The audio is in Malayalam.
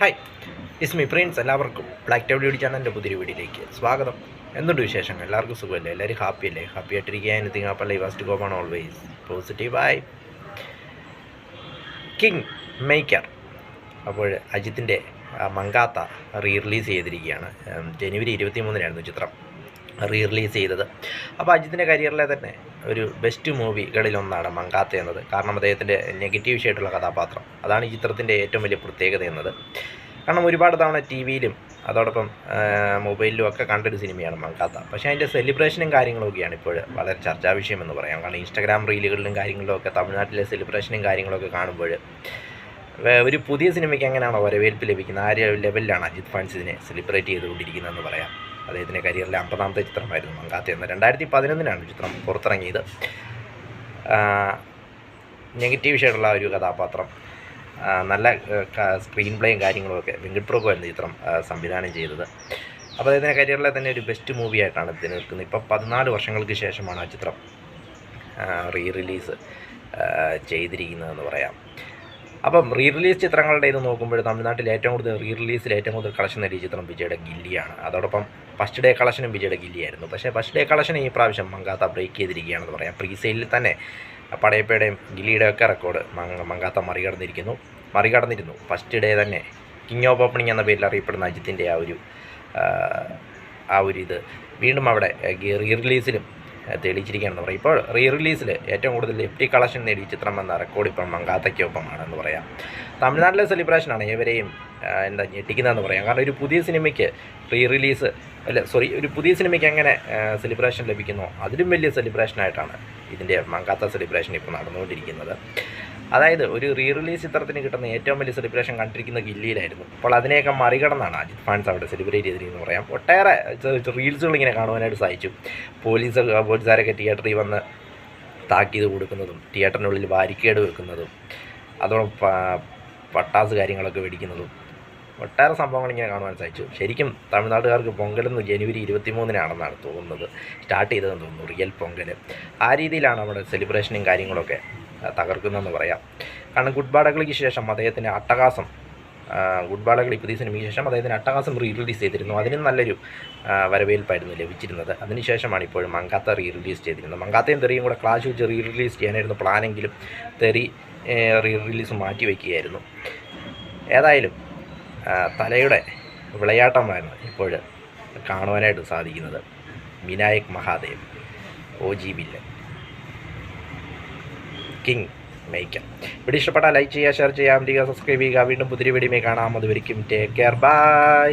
Hi, is me Prince. എല്ലാവർക്കും ബ്ലാക്ക് ടേബിൾ വീഡിയോ ചാനലിൻ്റെ പുതിയൊരു വീഡിയോയിലേക്ക് സ്വാഗതം. എന്തുണ്ട് വിശേഷങ്ങൾ? എല്ലാവർക്കും സുഖമല്ലേ? എല്ലാവരും ഹാപ്പി അല്ലേ? ഹാപ്പി ആയിട്ടിരിക്കുക. എനിത്തിങ് ആപ്പ് അല്ലേ? ഫസ്റ്റ് ഗോപ്പ് ആണ് ഓൾവേസ് പോസിറ്റീവ് ആയി. കിങ് മേക്കർ അപ്പോൾ അജിത്തിൻ്റെ മങ്കാത്ത റിലീസ് ചെയ്തിരിക്കുകയാണ്. ജനുവരി 23-നായിരുന്നു ചിത്രം റിലീസ് ചെയ്തത്. അപ്പോൾ അജിത്തിൻ്റെ കരിയറിലെ തന്നെ ഒരു ബെസ്റ്റ് മൂവികളിലൊന്നാണ് മങ്കാത്ത എന്നത്. കാരണം അദ്ദേഹത്തിൻ്റെ നെഗറ്റീവ് ഷെയ്ഡുള്ള കഥാപാത്രം, അതാണ് ഈ ചിത്രത്തിൻ്റെ ഏറ്റവും വലിയ പ്രത്യേകത എന്നത്. കാരണം ഒരുപാട് തവണ ടി വിയിലും അതോടൊപ്പം മൊബൈലിലും ഒക്കെ കണ്ടൊരു സിനിമയാണ് മങ്കാത്ത. പക്ഷേ അതിൻ്റെ സെലിബ്രേഷനും കാര്യങ്ങളൊക്കെയാണ് ഇപ്പോൾ വളരെ ചർച്ചാ വിഷയമെന്ന് പറയാം. കാരണം ഇൻസ്റ്റാഗ്രാം റീലുകളിലും കാര്യങ്ങളിലും തമിഴ്നാട്ടിലെ സെലിബ്രേഷനും കാര്യങ്ങളൊക്കെ കാണുമ്പോൾ ഒരു പുതിയ സിനിമയ്ക്ക് എങ്ങനെയാണോ വരവേൽപ്പ് ലഭിക്കുന്നത്, ആ ലെവലിലാണ് അജിത് ഫാൻസ് ഇതിനെ സെലിബ്രേറ്റ് ചെയ്തുകൊണ്ടിരിക്കുന്നതെന്ന് പറയാം. അദ്ദേഹത്തിൻ്റെ കരിയറിലെ 50ാമത്തെ ചിത്രമായിരുന്നു മങ്കാത്ത എന്ന. 2011-നാണ് ചിത്രം പുറത്തിറങ്ങിയത്. നെഗറ്റീവ് ഷെയ്ഡുള്ള ഒരു കഥാപാത്രം, നല്ല സ്ക്രീൻ പ്ലേയും കാര്യങ്ങളുമൊക്കെ. വെങ്കട് പ്രഭു ആയിരുന്നു ചിത്രം സംവിധാനം ചെയ്തത്. അപ്പോൾ അദ്ദേഹത്തിൻ്റെ കരിയറിലെ തന്നെ ഒരു ബെസ്റ്റ് മൂവി ആയിട്ടാണ് ഇത് നിൽക്കുന്നത്. ഇപ്പം 14 വർഷങ്ങൾക്ക് ശേഷമാണ് ആ ചിത്രം റിലീസ് ചെയ്തിരിക്കുന്നതെന്ന് പറയാം. അപ്പം റിലീസ് ചിത്രങ്ങളുടെ ഇത് നോക്കുമ്പോൾ തമിഴ്നാട്ടിൽ ഏറ്റവും കൂടുതൽ റിലീസിൽ ഏറ്റവും കൂടുതൽ കളക്ഷൻ നേടിയ ചിത്രം വിജയുടെ ഗില്ലിയാണ്. അതോടൊപ്പം ഫസ്റ്റ് ഡേ കളക്ഷനും വിജയുടെ ഗില്ലിയായിരുന്നു. പക്ഷേ ഫസ്റ്റ് ഡേ കളക്ഷൻ ഈ പ്രാവശ്യം മങ്കാത്ത ബ്രേക്ക് ചെയ്തിരിക്കുകയാണെന്ന് പറയാം. പ്രീ സെയിലിൽ തന്നെ പടയപ്പയുടെയും ഗില്ലിയുടെയൊക്കെ റെക്കോർഡ് മങ്കാത്ത മറികടന്നിരുന്നു. ഫസ്റ്റ് ഡേ തന്നെ കിങ് ഓഫ് ഓപ്പണിംഗ് എന്ന പേരിൽ അറിയപ്പെടുന്ന അജിത്തിൻ്റെ ആ ഒരു വീണ്ടും അവിടെ റിലീസിലും തെളിയിച്ചിരിക്കുകയാണെന്ന് പറയാം. ഇപ്പോൾ റിലീസിൽ ഏറ്റവും കൂടുതൽ FT കളക്ഷൻ നേടിയ ചിത്രം എന്ന റെക്കോർഡ് ഇപ്പം മങ്കാത്തയ്ക്കൊപ്പമാണെന്ന് പറയാം. തമിഴ്നാട്ടിലെ സെലിബ്രേഷനാണ് ഏവരെയും ഞെട്ടിക്കുന്നതെന്ന് പറയാം. കാരണം ഒരു പുതിയ സിനിമയ്ക്ക് ഒരു പുതിയ സിനിമയ്ക്ക് എങ്ങനെ സെലിബ്രേഷൻ ലഭിക്കുന്നോ അതിലും വലിയ സെലിബ്രേഷനായിട്ടാണ് ഇതിൻ്റെ മങ്കാത്ത സെലിബ്രേഷൻ ഇപ്പോൾ നടന്നുകൊണ്ടിരിക്കുന്നത്. അതായത് ഒരു റിലീസ് ചിത്രത്തിന് കിട്ടുന്ന ഏറ്റവും വലിയ സെലിബ്രേഷൻ കണ്ടിരിക്കുന്ന ഗില്ലിയിലായിരുന്നു. അപ്പോൾ അതിനെയൊക്കെ മറികടന്നാണ് അജിത് ഫാൻസ് അവിടെ സെലിബ്രേറ്റ് ചെയ്തിരിക്കുന്നത് പറയാം. ഒട്ടേറെ റീൽസുകൾ ഇങ്ങനെ കാണുവാനായിട്ട് സാധിച്ചു. പോലീസുകാരൊക്കെ തിയേറ്ററിൽ വന്ന് താക്കീത് കൊടുക്കുന്നതും തിയേറ്ററിനുള്ളിൽ ബാരിക്കേഡ് വെക്കുന്നതും അതോടൊപ്പം പട്ടാസ് കാര്യങ്ങളൊക്കെ വെടിക്കുന്നതും ഒട്ടേറെ സംഭവങ്ങൾ ഇങ്ങനെ കാണുവാൻ സാധിച്ചു. ശരിക്കും തമിഴ്നാട്ടുകാർക്ക് പൊങ്കലെന്ന് ജനുവരി 23-നാണെന്നാണ് തോന്നുന്നത് സ്റ്റാർട്ട് ചെയ്തതെന്ന് തോന്നുന്നു, റിയൽ പൊങ്കൽ. ആ രീതിയിലാണ് അവിടെ സെലിബ്രേഷനും കാര്യങ്ങളൊക്കെ തകർക്കുന്നതെന്ന് പറയാം. കാരണം ഗുഡ്ബാഡകളിക്ക് ശേഷം അദ്ദേഹത്തിൻ്റെ അട്ടഹാസം, ഗുഡ്ബാഡകളി പുതിയ സിനിമയ്ക്ക് ശേഷം അദ്ദേഹത്തിന് അട്ടഹാസം റിലീസ് ചെയ്തിരുന്നു. അതിനും നല്ലൊരു വരവേൽപ്പായിരുന്നു ലഭിച്ചിരുന്നത്. അതിനുശേഷമാണ് ഇപ്പോഴും മങ്കാത്ത റിലീസ് ചെയ്തിരുന്നത്. മങ്കാത്തയും തെറിയും കൂടെ ക്ലാഷ് വെച്ച് റിലീസ് ചെയ്യാനായിരുന്നു പ്ലാനെങ്കിലും തെറി റിലീസ് മാറ്റി വയ്ക്കുകയായിരുന്നു. ഏതായാലും തലയുടെ വിളയാട്ടമായിരുന്നു ഇപ്പോൾ കാണുവാനായിട്ട് സാധിക്കുന്നത്. Vinayak Mahadev, OG villain, king maker. Video ഇഷ്ടപ്പെട്ടാൽ ലൈക്ക് ചെയ്യുക, ഷെയർ ചെയ്യുക, സബ്സ്ക്രൈബ് ചെയ്യുക. വീണ്ടും പുതിയ വീഡിയോയിൽ കാണാം. അതുവരെയും ടേക്ക് കെയർ, ബൈ.